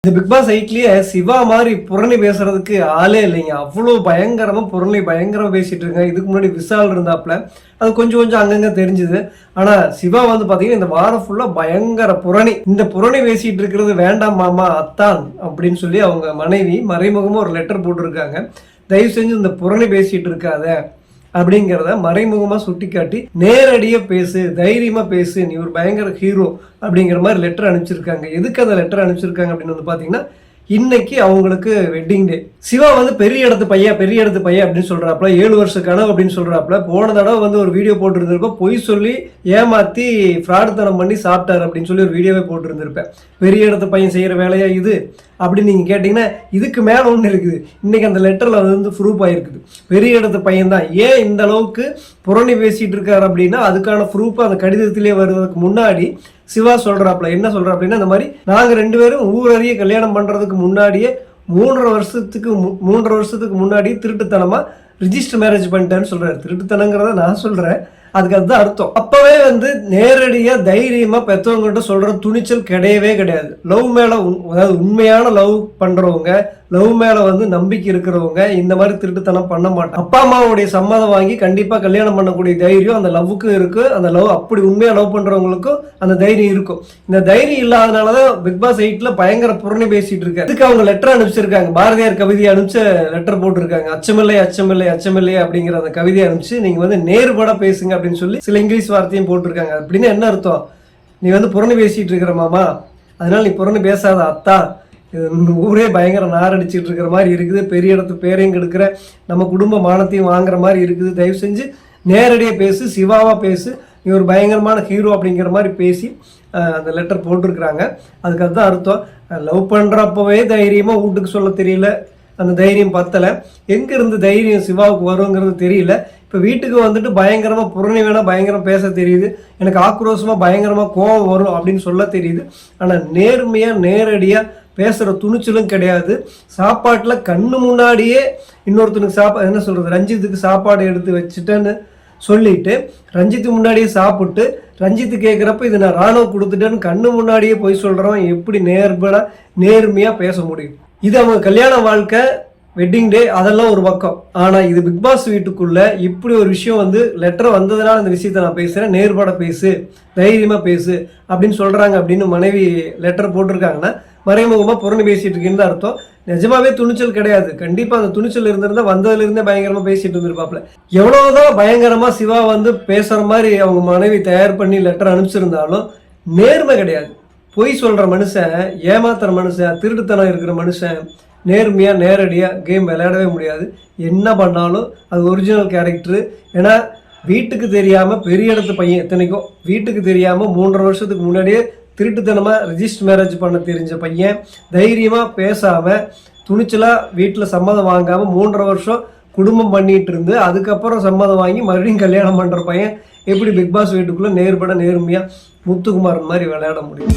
இந்த big pass 8லயே Siva மாதிரி புரணி பேசுறதுக்கு ஆளே இல்லைங்க. அவ்வளவு பயங்கரமா புரணி பயங்கரமா பேசிட்டு இருக்காங்க. இதுக்கு முன்னாடி விஷால் இருந்தாப்ல, அது கொஞ்சம் கொஞ்சம் அங்கங்க தெரிஞ்சுது. ஆனா சிவா வந்து பாத்தீங்கன்னா இந்த வாரம் ஃபுல்லா பயங்கர புரணி. இந்த புரணி பேசிட்டு இருக்கிறது வேண்டாம் மாமா அத்தான் அப்படின்னு சொல்லி அவங்க மனைவி மறைமுகமா ஒரு லெட்டர் போட்டிருக்காங்க. தயவு செஞ்சு இந்த புரணி பேசிட்டு இருக்காத அப்படிங்கிறத மறைமுகமா சுட்டி காட்டி நேரடியா பேசு, தைரியமா பேசு, நீ ஒரு பயங்கர ஹீரோ அப்படிங்கிற மாதிரி லெட்டர் அனுப்பிச்சிருக்காங்க. எதுக்கு அந்த லெட்டர் அனுப்பிச்சிருக்காங்க அப்படின்னு வந்து பாத்தீங்கன்னா, இன்னைக்கு அவங்களுக்கு வெட்டிங் டே. சிவா வந்து பெரிய இடத்து பையன் அப்படின்னு சொல்றாப்ல, 7 வருஷ கனவு அப்படின்னு சொல்றாப்ல. போன தடவை வந்து ஒரு வீடியோ போட்டு இருந்திருப்பேன், பொய் சொல்லி ஏமாத்தி ஃப்ராடுத்தனம் பண்ணி சாப்பிட்டாரு அப்படின்னு சொல்லி ஒரு வீடியோவே போட்டு இருந்திருப்பேன். பெரிய இடத்து பையன் செய்யற வேலையா இது அப்படின்னு நீங்க கேட்டீங்கன்னா, இதுக்கு மேல ஒண்ணு இருக்குது. இன்னைக்கு அந்த லெட்டர்ல வந்து ப்ரூஃப் ஆயிருக்குது, பெரிய இடத்து பையன் தான். ஏன் இந்த அளவுக்கு புரணி பேசிட்டு இருக்காரு அப்படின்னா, அதுக்கான ப்ரூஃப் அந்த கடிதத்திலே வருவதற்கு முன்னாடி சிவா சொல்றாப்ல. என்ன சொல்றாப்லன்னா, இந்த மாதிரி நாங்க 2 பேரும் ஊரறிய கல்யாணம் பண்றதுக்கு முன்னாடியே 3.5 வருஷத்துக்கு முன்னாடி திருட்டுத்தனமா ரிஜிஸ்டர் மேரேஜ் பண்ணிட்டேன்னு சொல்றாரு. திருட்டுத்தனங்கிறத நான் சொல்றேன், அதுக்கு அதுதான் அர்த்தம். அப்பவே வந்து நேரடியா தைரியமா பெற்றவங்ககிட்ட சொல்ற துணிச்சல் கிடையவே கிடையாது. லவ் மேல அதாவது உண்மையான லவ் பண்றவங்க, லவ் மேல வந்து நம்பிக்கை இருக்கிறவங்க இந்த மாதிரி திருட்டுத்தனம் பண்ண மாட்டாங்க. அப்பா அம்மாவுடைய சம்மதம் வாங்கி கண்டிப்பா கல்யாணம் பண்ணக்கூடிய தைரியம் அந்த லவ்வுக்கும் இருக்கு. அந்த லவ் அப்படி உண்மையா லவ் பண்றவங்களுக்கும் அந்த தைரியம் இருக்கும். இந்த தைரியம் இல்லாதனாலதான் பிக் பாஸ் 8ல பயங்கர புரணி பேசிட்டு இருக்காரு. இதுக்கு அவங்க லெட்டர் அனுப்பிச்சிருக்காங்க. பாரதியார் கவிதையை அனுப்பிச்சு லெட்டர் போட்டிருக்காங்க. அச்சமில்லை அச்சமில்லை அச்சமில்லை அப்படிங்கிற அந்த கவிதையை அனுப்பிச்சு நீங்க வந்து நேர்பட பேசுங்க அப்படின்னு சொல்லி சில இங்கிலீஷ் வார்த்தையும் போட்டிருக்காங்க. அப்படின்னு என்ன அர்த்தம்? நீ வந்து புரணி பேசிட்டு இருக்கிற மாமா, அதனால நீ புரணி பேசாத அத்தா, ஊரே பயங்கர நாரடிச்சிட்டு இருக்கிற மாதிரி இருக்குது, பெரிய இடத்து பேரையும் கெடுக்கிற, நம்ம குடும்ப மானத்தையும் வாங்குற மாதிரி இருக்குது, தயவு செஞ்சு நேரடியாக பேசு, சிவாவா பேசு, நீ ஒரு பயங்கரமான ஹீரோ அப்படிங்கிற மாதிரி பேசி அந்த லெட்டர் போட்டிருக்கிறாங்க. அதுக்கு அதுதான் அர்த்தம். லவ் பண்ணுறப்பவே தைரியமாக வீட்டுக்கு சொல்ல தெரியல, அந்த தைரியம் பத்தலை. எங்கேருந்து தைரியம் சிவாவுக்கு வருங்கிறது தெரியல. இப்போ வீட்டுக்கு வந்துட்டு பயங்கரமாக புரணி வேணா பயங்கரம் பேச தெரியுது, எனக்கு ஆக்ரோஷமாக பயங்கரமாக கோபம் வரும் அப்படின்னு சொல்ல தெரியுது. ஆனால் நேர்மையாக நேரடியாக பேசுகிற துணிச்சலும் கிடையாது. சாப்பாட்டில் கண்ணு முன்னாடியே இன்னொருத்தனுக்கு என்ன சொல்கிறது, ரஞ்சித்துக்கு சாப்பாடு எடுத்து வச்சுட்டேன்னு சொல்லிட்டு ரஞ்சித்துக்கு முன்னாடியே சாப்பிட்டு ரஞ்சித்து கேட்குறப்ப இது நான் ராணுவ கொடுத்துட்டேன்னு கண்ணு முன்னாடியே போய் சொல்கிறவன் எப்படி நேர்மையாக பேச முடியும்? இது அவங்க கல்யாண வாழ்க்கை, வெட்டிங் டே, அதெல்லாம் ஒரு பக்கம். ஆனால் இது பிக் பாஸ் வீட்டுக்குள்ள இப்படி ஒரு விஷயம் வந்து லெட்டர் வந்ததுனால இந்த விஷயத்த நான் பேசுகிறேன், நேர்பட பேசு, தைரியமாக பேசு அப்படின்னு சொல்கிறாங்க அப்படின்னு மனைவி லெட்டர் போட்டிருக்காங்கன்னா மறைமுகமாக புரணி பேசிட்டு இருக்குன்னு தான் அர்த்தம். நிஜமாவே துணிச்சல் கிடையாது. கண்டிப்பாக அந்த துணிச்சல் இருந்திருந்தா வந்ததுலேருந்தே பயங்கரமாக பேசிட்டு இருந்திருப்பாப்ல. எவ்வளவுதான் பயங்கரமாக சிவா வந்து பேசுகிற மாதிரி அவங்க மனைவி தயார் பண்ணி லெட்டர் அனுப்பிச்சிருந்தாலும் நேர்மை கிடையாது. பொய் சொல்கிற மனுஷன், ஏமாத்துற மனுஷன், திருட்டுத்தனம் இருக்கிற மனுஷன் நேர்மையாக நேரடியாக கேம் விளையாடவே முடியாது. என்ன பண்ணாலும் அது ஒரிஜினல் கேரக்டரு. ஏன்னா வீட்டுக்கு தெரியாமல் பெரிய இடத்து பையன், எத்தனைக்கும் வீட்டுக்கு தெரியாமல் 3.5 வருஷத்துக்கு முன்னாடியே திருட்டுத்தனமாக ரிஜிஸ்டர் மேரேஜ் பண்ண தெரிஞ்ச பையன், தைரியமாக பேசாமல் துணிச்சலாக வீட்டில் சம்மதம் வாங்காமல் 3.5 வருஷம் குடும்பம் பண்ணிட்டு இருந்து அதுக்கப்புறம் சம்மதம் வாங்கி மறுபடியும் கல்யாணம் பண்ணுற பையன் எப்படி பிக் பாஸ் வீட்டுக்குள்ளே நேர்மையாக முத்துக்குமாரன் மாதிரி விளையாட முடியும்?